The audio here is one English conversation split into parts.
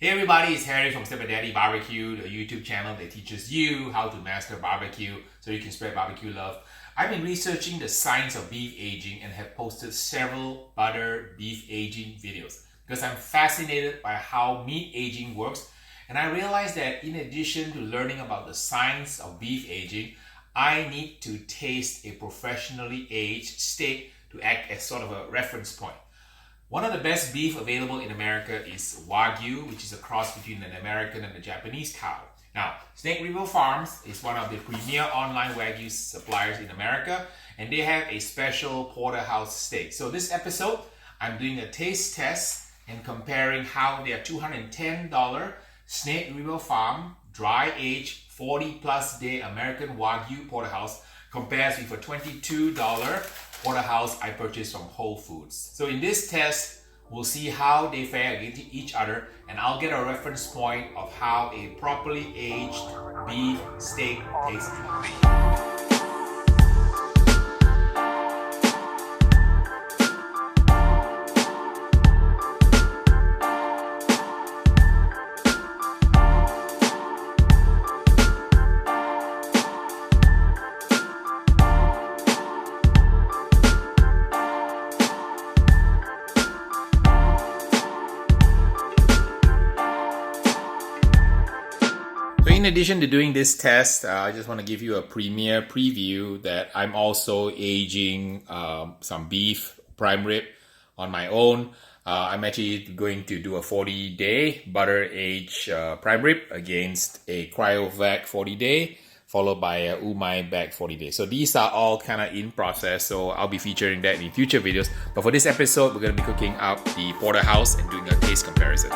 Hey everybody, it's Harry from SLapyodaddybbq, the YouTube channel that teaches you how to master barbecue so you can spread barbecue love. I've been researching the science of beef aging and have posted several butter beef aging videos because I'm fascinated by how meat aging works, and I realized that in addition to learning about the science of beef aging, I need to taste a professionally aged steak to act as sort of a reference point. One of the best beef available in America is Wagyu, which is a cross between an American and a Japanese cow. Now, Snake River Farms is one of the premier online Wagyu suppliers in America, and they have a special porterhouse steak. So this episode, I'm doing a taste test and comparing how their $210 Snake River Farm dry-aged 40-plus day American Wagyu Porterhouse compares with a $22 porterhouse I purchased from Whole Foods. So in this test, we'll see how they fare against each other, and I'll get a reference point of how a properly aged beef steak tastes. In addition to doing this test, I just want to give you a premiere preview that I'm also aging some beef prime rib on my own. I'm actually going to do a 40-day butter aged prime rib against a cryovac 40-day, followed by a umai bag 40-day. So these are all kind of in process, so I'll be featuring that in future videos. But for this episode, we're going to be cooking up the porterhouse and doing a taste comparison.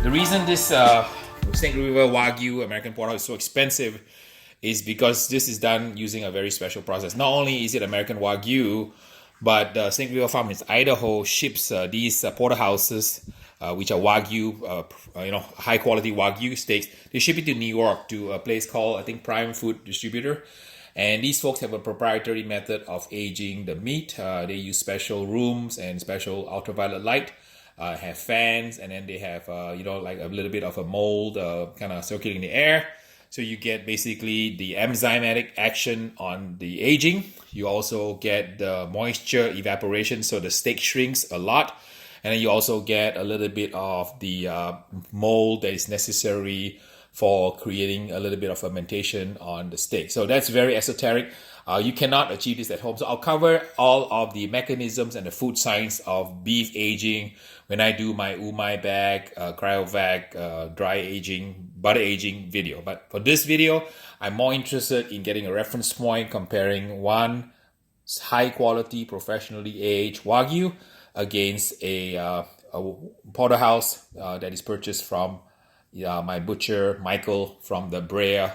The reason this Snake River Wagyu American Porterhouse is so expensive is because this is done using a very special process. Not only is it American Wagyu, but Snake River Farm in Idaho ships these porterhouses, which are Wagyu, high quality Wagyu steaks. They ship it to New York to a place called, I think, Prime Food Distributor. And these folks have a proprietary method of aging the meat. They use special rooms and special ultraviolet light. Have fans, and then they have like a little bit of a mold kind of circulating the air, so you get basically the enzymatic action on the aging. You also get the moisture evaporation, so the steak shrinks a lot, and then you also get a little bit of the mold that is necessary for creating a little bit of fermentation on the steak. So that's very esoteric. You cannot achieve this at home. So I'll cover all of the mechanisms and the food science of beef aging when I do my umai bag, cryovac, dry aging, butter aging video. But for this video, I'm more interested in getting a reference point comparing one high quality, professionally aged Wagyu against a porterhouse that is purchased from my butcher, Michael, from the Brea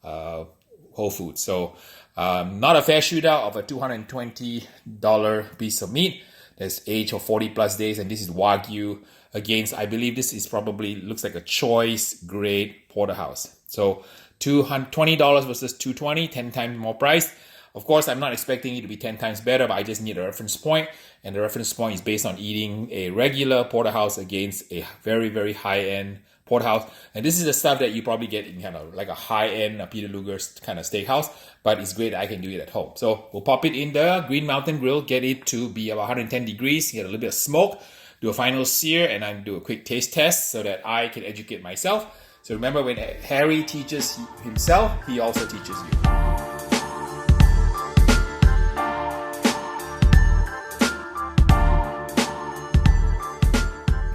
Whole Foods. So not a fair shootout of a $220 piece of meat that's aged for 40 plus days, and this is Wagyu against, I believe this is probably looks like a choice grade porterhouse. So $220 versus $220, 10 times more price. Of course, I'm not expecting it to be 10 times better, but I just need a reference point, and the reference point is based on eating a regular porterhouse against a very, very high-end porterhouse. And this is the stuff that you probably get in kind of like a high-end Peter Luger's kind of steakhouse, but it's great that I can do it at home. So we'll pop it in the Green Mountain Grill, get it to be about 110 degrees, get a little bit of smoke, do a final sear, and then do a quick taste test so that I can educate myself. So remember, when Harry teaches himself, he also teaches you.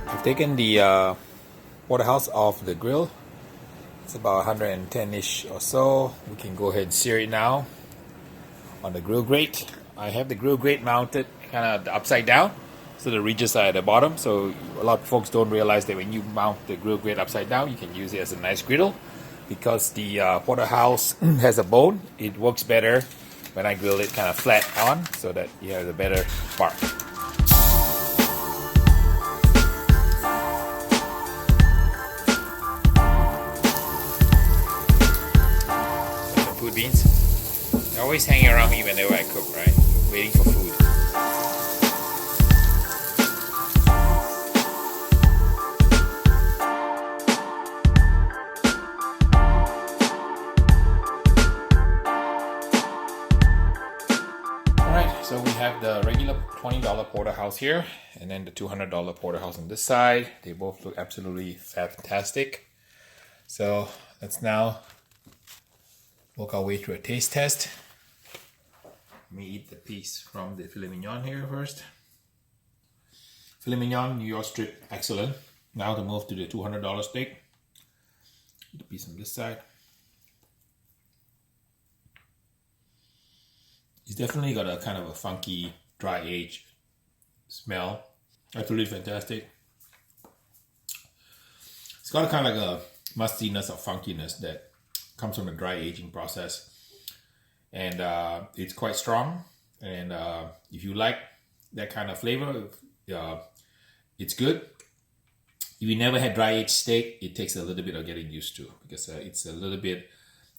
I've taken the porterhouse off the grill. It's about 110-ish or so. We can go ahead and sear it now on the grill grate. I have the grill grate mounted kind of upside down, so the ridges are at the bottom. So a lot of folks don't realize that when you mount the grill grate upside down, you can use it as a nice griddle. Because the porterhouse has a bone, it works better when I grill it kind of flat on, so that you have a better bark. Beans. They're always hanging around me whenever I cook, right? Waiting for food. Alright, so we have the regular $20 porterhouse here, and then the $200 porterhouse on this side. They both look absolutely fantastic. So let's now work our way through a taste test. Let me eat the piece from the filet mignon here first. Filet mignon, New York strip, excellent. Now to move to the $200 steak. Eat the piece on this side. It's definitely got a kind of a funky, dry aged smell. Absolutely fantastic. It's got a kind of like a mustiness or funkiness that comes from the dry aging process. And it's quite strong. And if you like that kind of flavor, it's good. If you never had dry aged steak, it takes a little bit of getting used to, because it's a little bit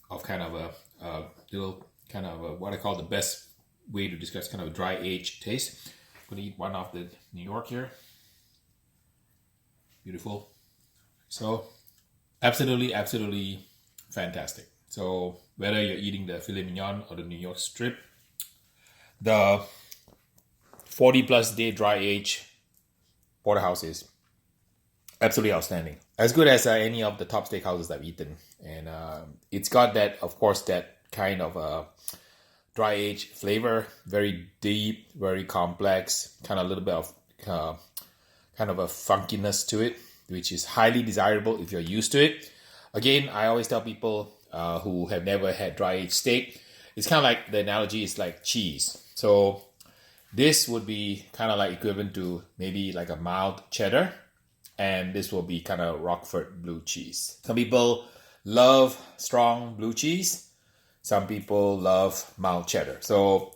of kind of a little kind of what I call the best way to describe kind of a dry aged taste. I'm gonna eat one off the New York here. Beautiful. So absolutely fantastic. So whether you're eating the filet mignon or the New York strip, the 40+ day dry age porterhouse is absolutely outstanding. As good as any of the top steakhouses I've eaten. And it's got that, of course, that kind of dry age flavor, very deep, very complex, kind of a little bit of kind of a funkiness to it, which is highly desirable if you're used to it. Again, I always tell people who have never had dry aged steak, it's kind of like, the analogy is like cheese. So this would be kind of like equivalent to maybe like a mild cheddar, and this will be kind of Roquefort blue cheese. Some people love strong blue cheese. Some people love mild cheddar. So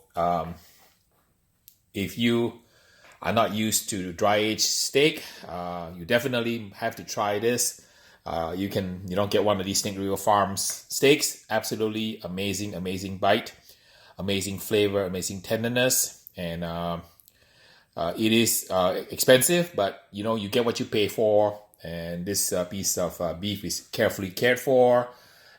if you are not used to dry aged steak, you definitely have to try this. You don't get one of these Snake River Farms steaks. Absolutely amazing bite, amazing flavor, amazing tenderness, and it is expensive, but you get what you pay for. And this piece of beef is carefully cared for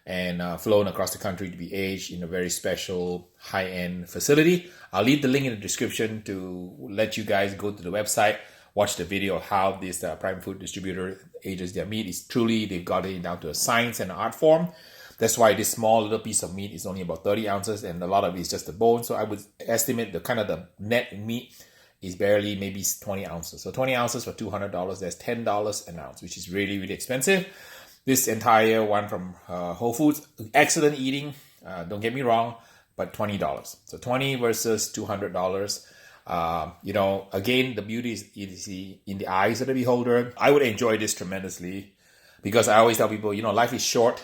and flown across the country to be aged in a very special high-end facility. I'll leave the link in the description to let you guys go to the website, watch the video of how this prime food distributor ages their meat. It's truly, they've got it down to a science and an art form. That's why this small little piece of meat is only about 30 ounces, and a lot of it is just the bone. So I would estimate the net meat is barely maybe 20 ounces. So 20 ounces for $200, that's $10 an ounce, which is really expensive. This entire one from Whole Foods, excellent eating, don't get me wrong, but $20. So 20 versus $200. Again, the beauty is in the eyes of the beholder. I would enjoy this tremendously, because I always tell people, life is short.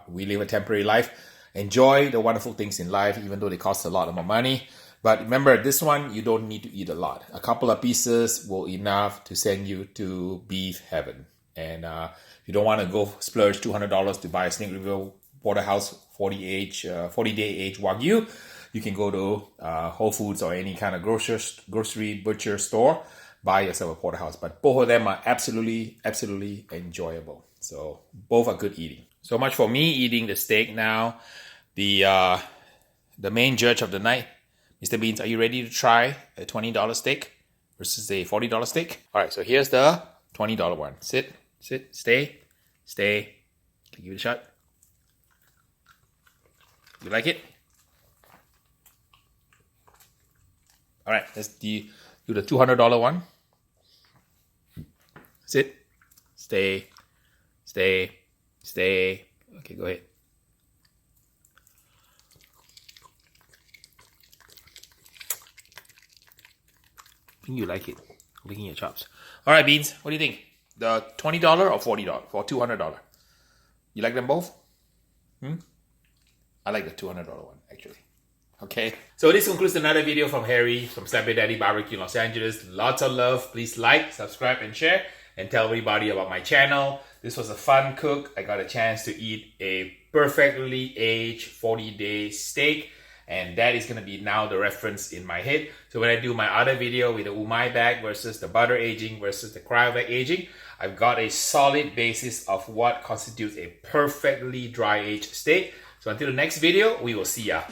We live a temporary life. Enjoy the wonderful things in life, even though they cost a lot more money. But remember, this one, you don't need to eat a lot. A couple of pieces will enough to send you to beef heaven. And you don't want to go splurge $200 to buy a Snake River Porterhouse 40-day age Wagyu. You can go to Whole Foods or any kind of grocery butcher store, buy yourself a porterhouse. But both of them are absolutely enjoyable. So both are good eating. So much for me eating the steak now. The main judge of the night, Mr. Beans, are you ready to try a $20 steak versus a $40 steak? All right, so here's the $20 one. Sit, stay. Can you give it a shot? You like it? All right, let's do the $200 one. Sit, stay. Okay, go ahead. I think you like it. Licking your chops. All right, Beans, what do you think? The $20 or $40 for $200? You like them both? I like the $200 one, actually. Okay, so this concludes another video from Harry from Slapyodaddybbq in Los Angeles. Lots of love. Please like, subscribe, and share. and tell everybody about my channel. This was a fun cook. I got a chance to eat a perfectly aged 40-day steak, and that is going to be now the reference in my head. So when I do my other video with the umai bag versus the butter aging versus the cryo bag aging, I've got a solid basis of what constitutes a perfectly dry aged steak. So until the next video, we will see ya.